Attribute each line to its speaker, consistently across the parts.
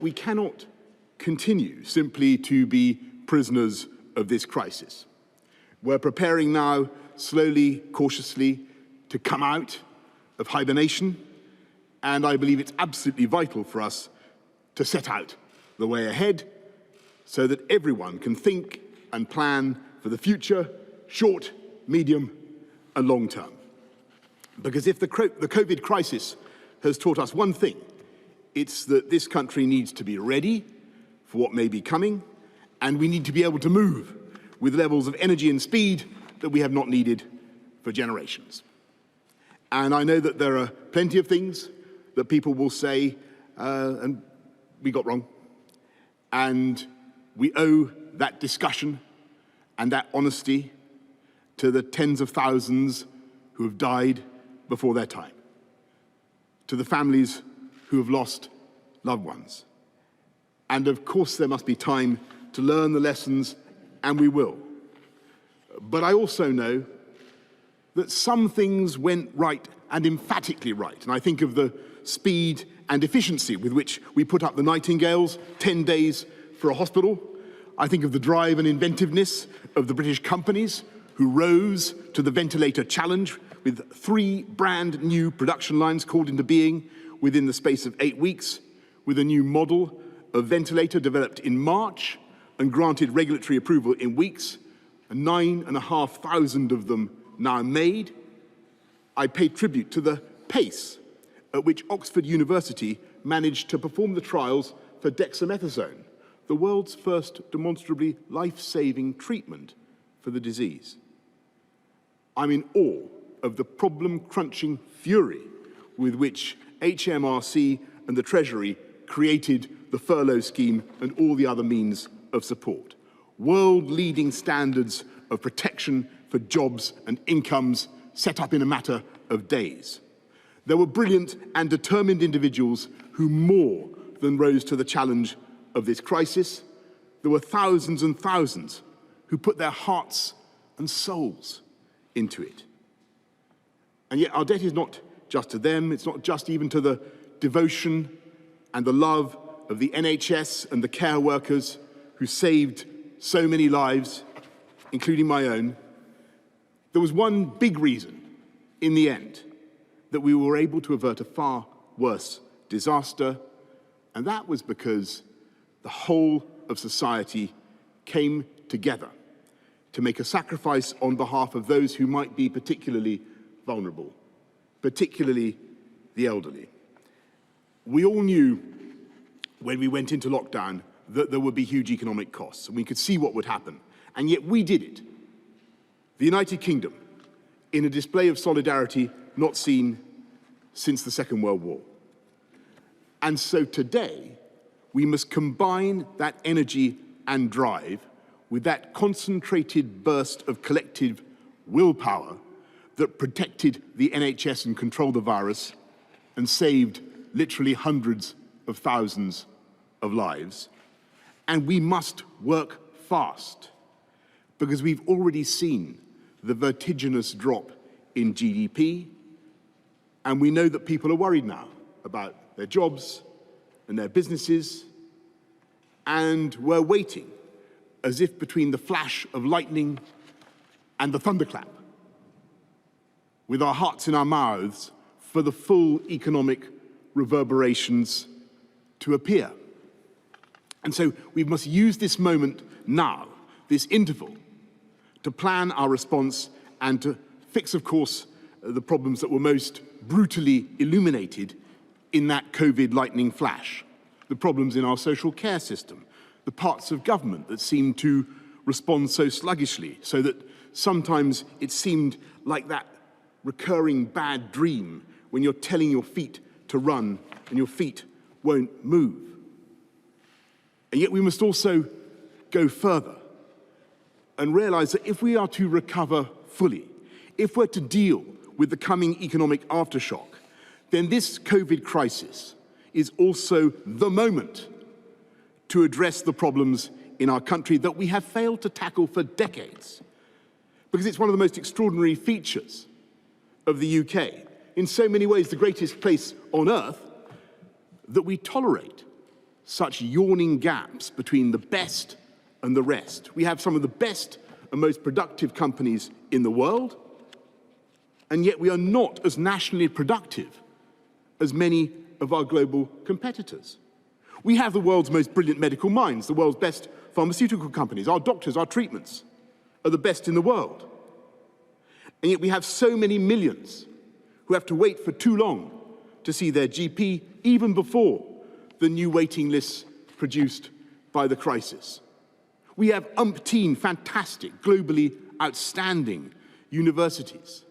Speaker 1: We cannot continue simply to be prisoners of this crisis. We're preparing now, slowly, cautiously, to come out of hibernation, and I believe it's absolutely vital for us to set out the way ahead so that everyone can think and plan for the future, short, medium, and long term. Because if the COVID crisis has taught us one thing, it's that this country needs to be ready for what may be coming, and we need to be able to move with levels of energy and speed that we have not needed for generations. And I know that there are plenty of things that people will say, and we got wrong. And we owe that discussion and that honesty to the tens of thousands who have died before their time, to the families who have lost loved ones. And of course, there must be time to learn the lessons, and we will. But I also know that some things went right, and emphatically right. And I think of the speed and efficiency with which we put up the Nightingales, 10 days for a hospital. I think of the drive and inventiveness of the British companies who rose to the ventilator challenge with 3 brand new production lines called into being within the space of 8 weeks, with a new model of ventilator developed in March and granted regulatory approval in weeks, and 9,500 of them now made. I pay tribute to the pace at which Oxford University managed to perform the trials for dexamethasone, the world's first demonstrably life-saving treatment for the disease. I'm in awe of the problem-crunching fury with which HMRC and the Treasury created the furlough scheme and all the other means of support. World-leading standards of protection for jobs and incomes set up in a matter of days. There were brilliant and determined individuals who more than rose to the challenge of this crisis. There were thousands and thousands who put their hearts and souls into it. And yet our debt is not just to them, it's not just even to the devotion and the love of the NHS and the care workers who saved so many lives, including my own. There was one big reason, in the end, that we were able to avert a far worse disaster, and that was because the whole of society came together to make a sacrifice on behalf of those who might be particularly vulnerable, particularly the elderly. We all knew when we went into lockdown that there would be huge economic costs, and we could see what would happen, and yet we did it. The United Kingdom, in a display of solidarity not seen since the Second World War. And so today, we must combine that energy and drive with that concentrated burst of collective willpower that protected the NHS and controlled the virus and saved literally hundreds of thousands of lives. And we must work fast, because we've already seen the vertiginous drop in GDP, and we know that people are worried now about their jobs and their businesses, and we're waiting as if between the flash of lightning and the thunderclap, with our hearts in our mouths, for the full economic reverberations to appear. And so we must use this moment now, this interval, to plan our response and to fix, of course, the problems that were most brutally illuminated in that COVID lightning flash. The problems in our social care system, the parts of government that seemed to respond so sluggishly, so that sometimes it seemed like that recurring bad dream when you're telling your feet to run and your feet won't move. And yet we must also go further and realize that if we are to recover fully, if we're to deal with the coming economic aftershock, then this COVID crisis is also the moment to address the problems in our country that we have failed to tackle for decades. Because it's one of the most extraordinary features of the UK, in so many ways the greatest place on earth, that we tolerate such yawning gaps between the best and the rest. We have some of the best and most productive companies in the world, and yet we are not as nationally productive as many of our global competitors. We have the world's most brilliant medical minds, the world's best pharmaceutical companies. Our doctors, our treatments are the best in the world. And yet we have so many millions who have to wait for too long to see their GP, even before the new waiting lists produced by the crisis. We have umpteen fantastic, globally outstanding universities.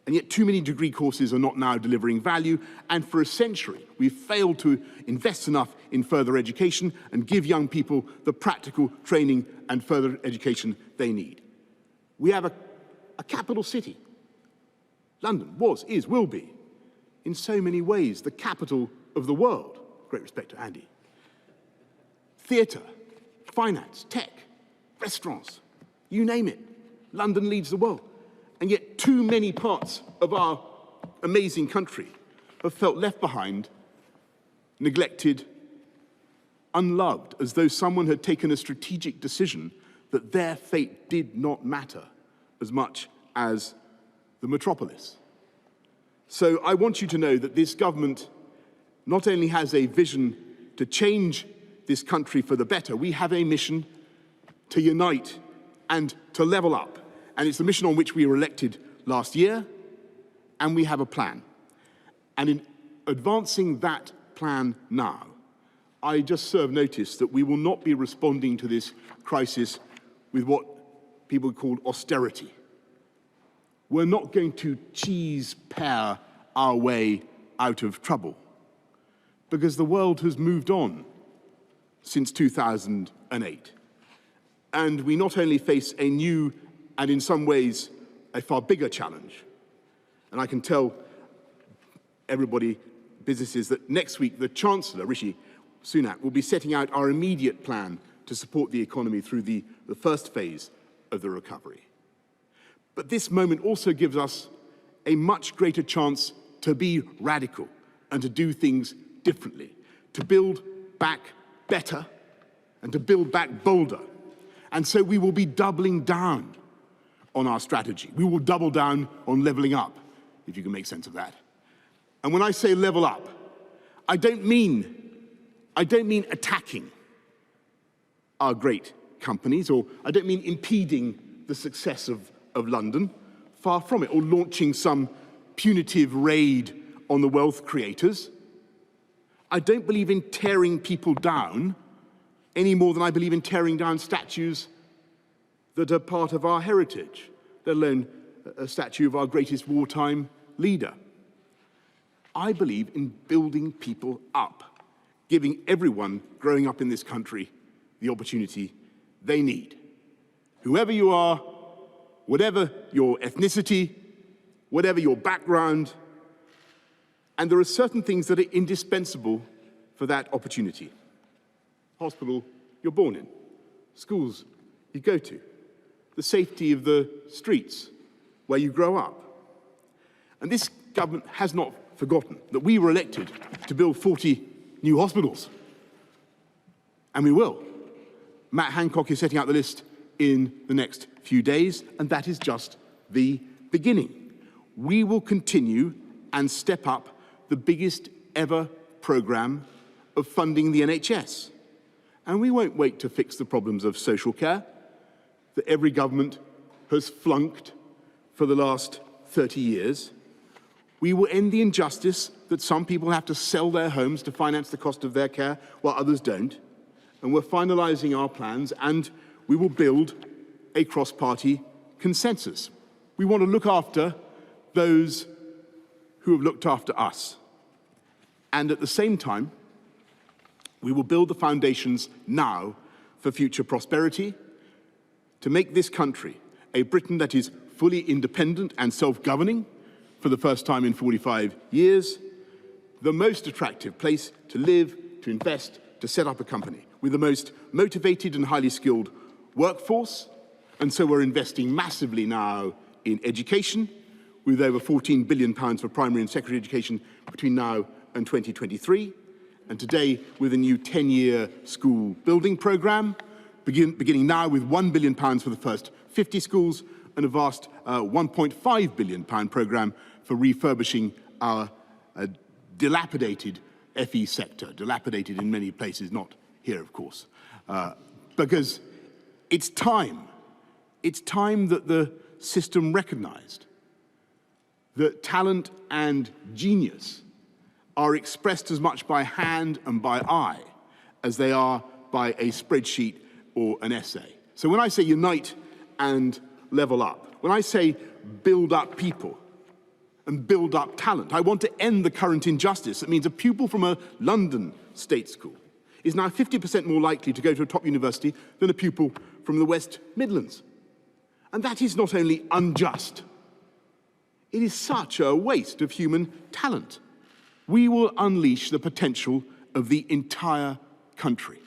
Speaker 1: And yet too many degree courses are not now delivering value, and for a century we've failed to invest enough in further education and give young people the practical training and further education they need. We have a capital city. London was, is, will be, in so many ways, the capital of the world. Great respect to Andy. Theatre, finance, tech, restaurants, you name it. London leads the world. And yet too many parts of our amazing country have felt left behind, neglected, unloved, as though someone had taken a strategic decision that their fate did not matter as much as the metropolis. So I want you to know that this government not only has a vision to change this country for the better, we have a mission to unite and to level up. And it's the mission on which we were elected last year, and we have a plan. And in advancing that plan now, I just serve notice that we will not be responding to this crisis with what people call austerity. We're not going to cheese-pear our way out of trouble, because the world has moved on since 2008. And we not only face a new and in some ways a far bigger challenge, and I can tell everybody, businesses, that next week the Chancellor, Rishi Sunak, will be setting out our immediate plan to support the economy through the first phase of the recovery. But this moment also gives us a much greater chance to be radical and to do things differently, to build back better and to build back bolder. And so we will be doubling down on our strategy. We will double down on levelling up, if you can make sense of that. And when I say level up, I don't mean attacking our great companies, or I don't mean impeding the success of London, far from it, or launching some punitive raid on the wealth creators. I don't believe in tearing people down any more than I believe in tearing down statues that are part of our heritage, let alone a statue of our greatest wartime leader. I believe in building people up, giving everyone growing up in this country the opportunity they need. Whoever you are, whatever your ethnicity, whatever your background, and there are certain things that are indispensable for that opportunity. Hospital you're born in, schools you go to, the safety of the streets where you grow up. And this government has not forgotten that we were elected to build 40 new hospitals. And we will. Matt Hancock is setting out the list in the next few days, and that is just the beginning. We will continue and step up the biggest ever programme of funding the NHS. And we won't wait to fix the problems of social care that every government has flunked for the last 30 years. We will end the injustice that some people have to sell their homes to finance the cost of their care while others don't. And we're finalising our plans, and we will build a cross-party consensus. We want to look after those who have looked after us. And at the same time, we will build the foundations now for future prosperity, to make this country a Britain that is fully independent and self-governing for the first time in 45 years, the most attractive place to live, to invest, to set up a company, with the most motivated and highly skilled workforce. And so we're investing massively now in education, with over £14 billion for primary and secondary education between now and 2023. and today with a new 10-year school building programme, beginning now with £1 billion for the first 50 schools, and a vast £1.5 billion programme for refurbishing our dilapidated FE sector, dilapidated in many places, not here, of course, because it's time that the system recognised that talent and genius are expressed as much by hand and by eye as they are by a spreadsheet or an essay. So when I say unite and level up, when I say build up people and build up talent, I want to end the current injustice. That means a pupil from a London state school is now 50% more likely to go to a top university than a pupil from the West Midlands. And that is not only unjust, it is such a waste of human talent. We will unleash the potential of the entire country.